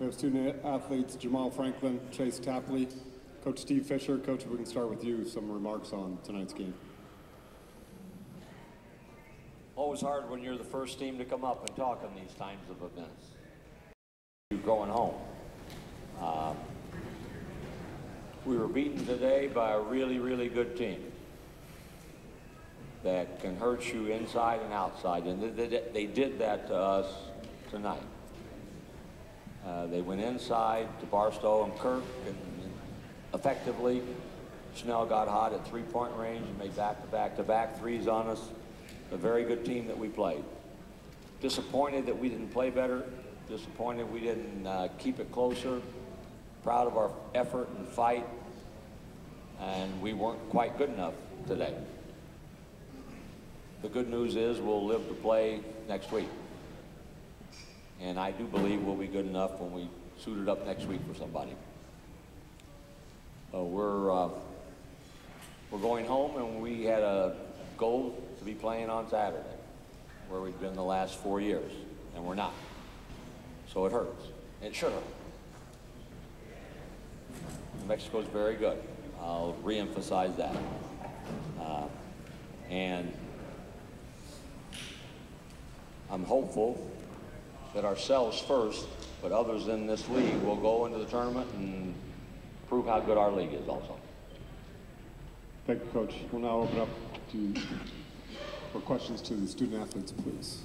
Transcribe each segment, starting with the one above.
We have student athletes Jamal Franklin, Chase Tapley, Coach Steve Fisher. Coach, if we can start with you, some remarks on tonight's game. Always hard when you're the first team to come up and talk on these times of events. You're going home. We were beaten today by a really, really good team that can hurt you inside and outside, and they did that to us tonight. They went inside to Barstow and Kirk, and effectively, Schnell got hot at three-point range and made back-to-back threes on us. A very good team that we played. Disappointed that we didn't play better. Disappointed we didn't keep it closer. Proud of our effort and fight, and we weren't quite good enough today. The good news is we'll live to play next week. And I do believe we'll be good enough when we suit it up next week for somebody. We're going home, and we had a goal to be playing on Saturday, where we've been the last 4 years, and we're not. So it hurts. It should hurt. Mexico's very good. I'll re-emphasize that. And I'm hopeful that ourselves first, but others in this league will go into the tournament and prove how good our league is also. Thank you, Coach. We'll now open up for questions to the student athletes, please.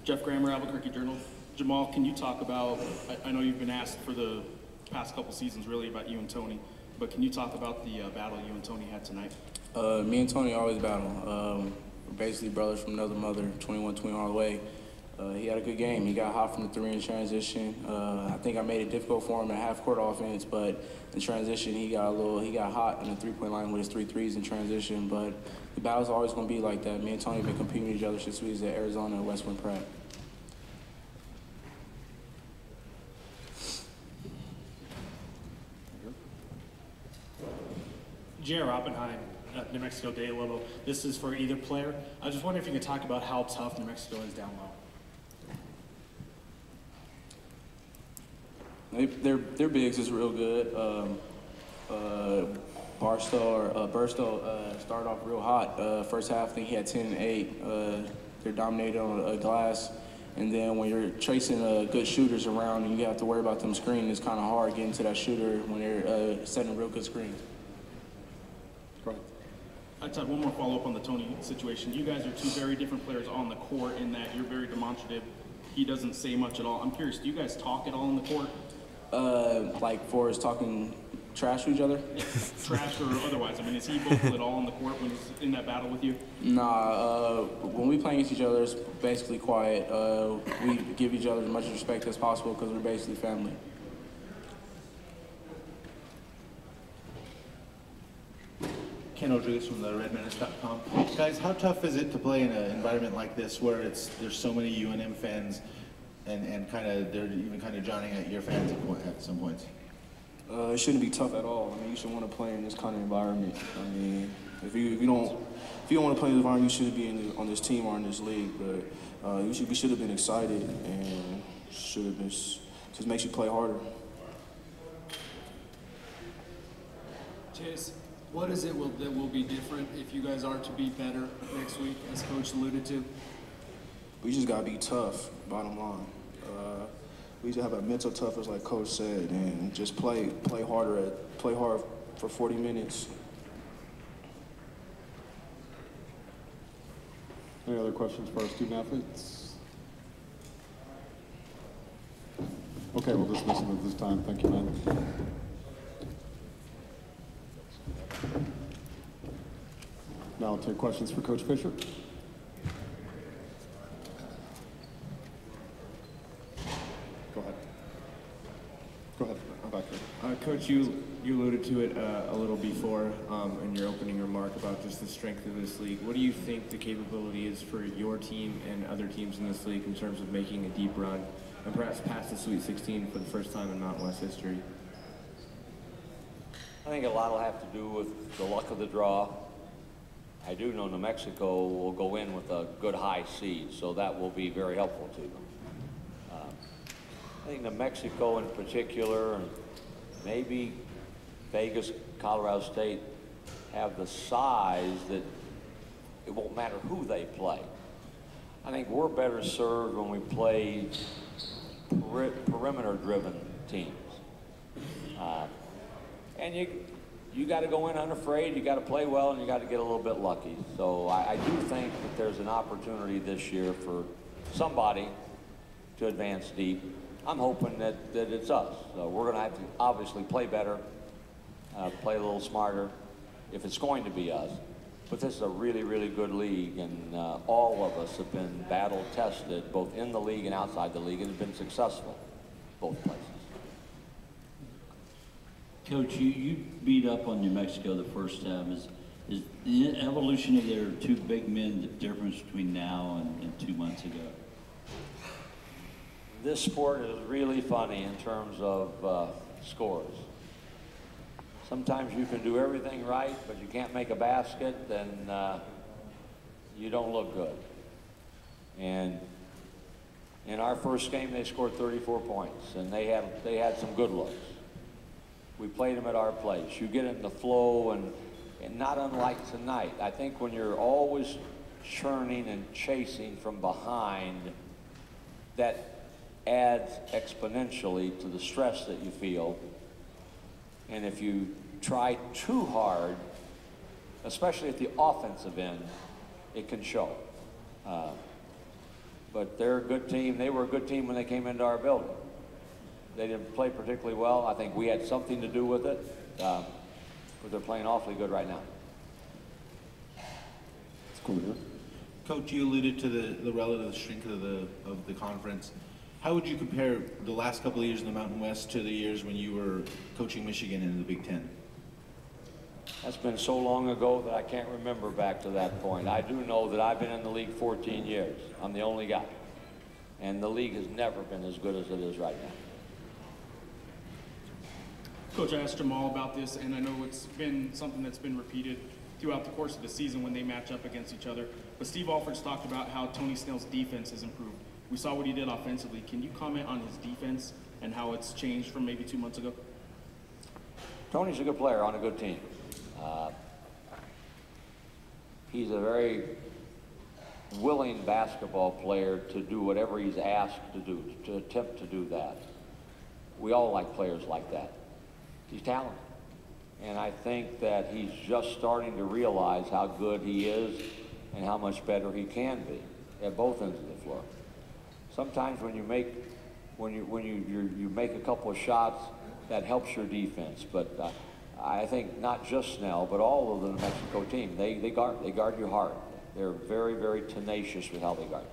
Jeff Grammer, Albuquerque Journal. Jamal, can you talk about, I know you've been asked for the past couple seasons really about you and Tony, but can you talk about the battle you and Tony had tonight? Me and Tony always battle. We're basically brothers from another mother, 21-21 all the way. He had a good game. He got hot from the three in transition. I think I made it difficult for him in half-court offense, but in transition he got hot on the three-point line with his 3 threes in transition. But the battle's always going to be like that. Me and Tony have been competing with each other since we was at Arizona and Westwood Pratt. J.R. Oppenheim, New Mexico Day Lobo. This is for either player. I was just wondering if you could talk about how tough New Mexico is down low. Their bigs is real good. Burstow started off real hot. First half, I think he had 10 and 8. They're dominated on a glass. And then when you're chasing good shooters around and you have to worry about them screening, it's kind of hard getting to that shooter when they're setting real good screens. Go ahead. I just have one more follow-up on the Tony situation. You guys are two very different players on the court in that you're very demonstrative. He doesn't say much at all. I'm curious, do you guys talk at all on the court? Like for us talking trash to each other? Yeah, trash or otherwise. I mean, is he vocal at all on the court when he's in that battle with you? Nah, when we play against each other, it's basically quiet. We give each other as much respect as possible because we're basically family. Ken Rodriguez from the redmenace.com. Guys, how tough is it to play in an environment like this where there's so many UNM fans and kind of they're even kind of drowning at your fans at some points? It shouldn't be tough at all. I mean, you should want to play in this kind of environment. I mean, if you don't want to play in this environment, you shouldn't be on this team or in this league. But we should have been excited, and should have been just makes you play harder. Chase, what is it that will be different if you guys are to be better next week, as Coach alluded to? We just gotta be tough. Bottom line. We just have a mental toughness, like Coach said, and just play hard for 40 minutes. Any other questions for our student athletes? Okay, we'll dismiss them at this time. Thank you, man. Now I'll take questions for Coach Fisher. Go ahead. I'm back here. Coach, you alluded to it a little before in your opening remark about just the strength of this league. What do you think the capability is for your team and other teams in this league in terms of making a deep run and perhaps past the Sweet 16 for the first time in Mountain West history? I think a lot will have to do with the luck of the draw. I do know New Mexico will go in with a good high seed, so that will be very helpful to them. think New Mexico in particular, and maybe Vegas, Colorado State, have the size that it won't matter who they play. I think we're better served when we play perimeter-driven teams. And you got to go in unafraid, you got to play well, and you got to get a little bit lucky. So I do think that there's an opportunity this year for somebody to advance deep. I'm hoping that it's us. So we're going to have to obviously play better, play a little smarter, if it's going to be us. But this is a really, really good league, and all of us have been battle-tested, both in the league and outside the league, and have been successful both places. Coach, you beat up on New Mexico the first time. Is the evolution of their two big men the difference between now and 2 months ago? This sport is really funny in terms of scores. Sometimes you can do everything right, but you can't make a basket, then you don't look good. And in our first game, they scored 34 points, and they had some good looks. We played them at our place. You get in the flow, and not unlike tonight. I think when you're always churning and chasing from behind, that adds exponentially to the stress that you feel. And if you try too hard, especially at the offensive end, it can show. But they're a good team. They were a good team when they came into our building. They didn't play particularly well. I think we had something to do with it, but they're playing awfully good right now. Coach, you alluded to the relative strength of the conference. How would you compare the last couple of years in the Mountain West to the years when you were coaching Michigan in the Big Ten? That's been so long ago that I can't remember back to that point. I do know that I've been in the league 14 years. I'm the only guy. And the league has never been as good as it is right now. Coach, I asked Jamal about this, and I know it's been something that's been repeated throughout the course of the season when they match up against each other. But Steve Alford's talked about how Tony Snell's defense has improved. We saw what he did offensively. Can you comment on his defense and how it's changed from maybe 2 months ago? Tony's a good player on a good team. He's a very willing basketball player to do whatever he's asked to do, to attempt to do that. We all like players like that. He's talented. And I think that he's just starting to realize how good he is and how much better he can be at both ends of the floor. Sometimes when you make you make a couple of shots, that helps your defense. But I think not just Snell, but all of the New Mexico team, they guard you hard. They're very, very tenacious with how they guard.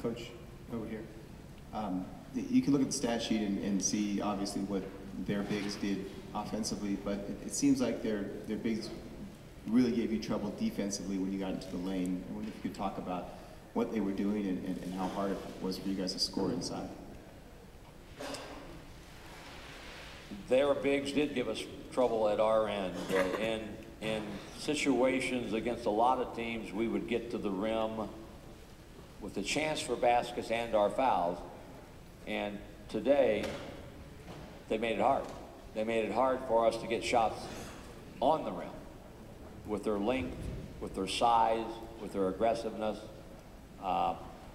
Coach, over here. You can look at the stat sheet and see obviously what their bigs did offensively, but it seems like their bigs really gave you trouble defensively when you got into the lane. I wonder if you could talk about what they were doing and how hard it was for you guys to score inside. Their bigs did give us trouble at our end. In situations against a lot of teams, we would get to the rim with a chance for baskets and our fouls. And today, they made it hard. They made it hard for us to get shots on the rim with their length, with their size, with their aggressiveness.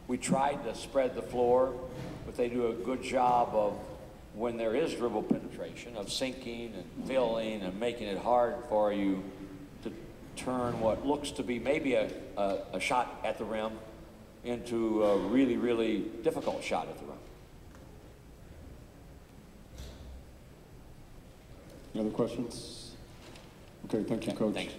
We tried to spread the floor, but they do a good job of, when there is dribble penetration, of sinking and filling and making it hard for you to turn what looks to be maybe a shot at the rim into a really, really difficult shot at the rim. Any other questions? Okay, thank you, Coach. Thanks.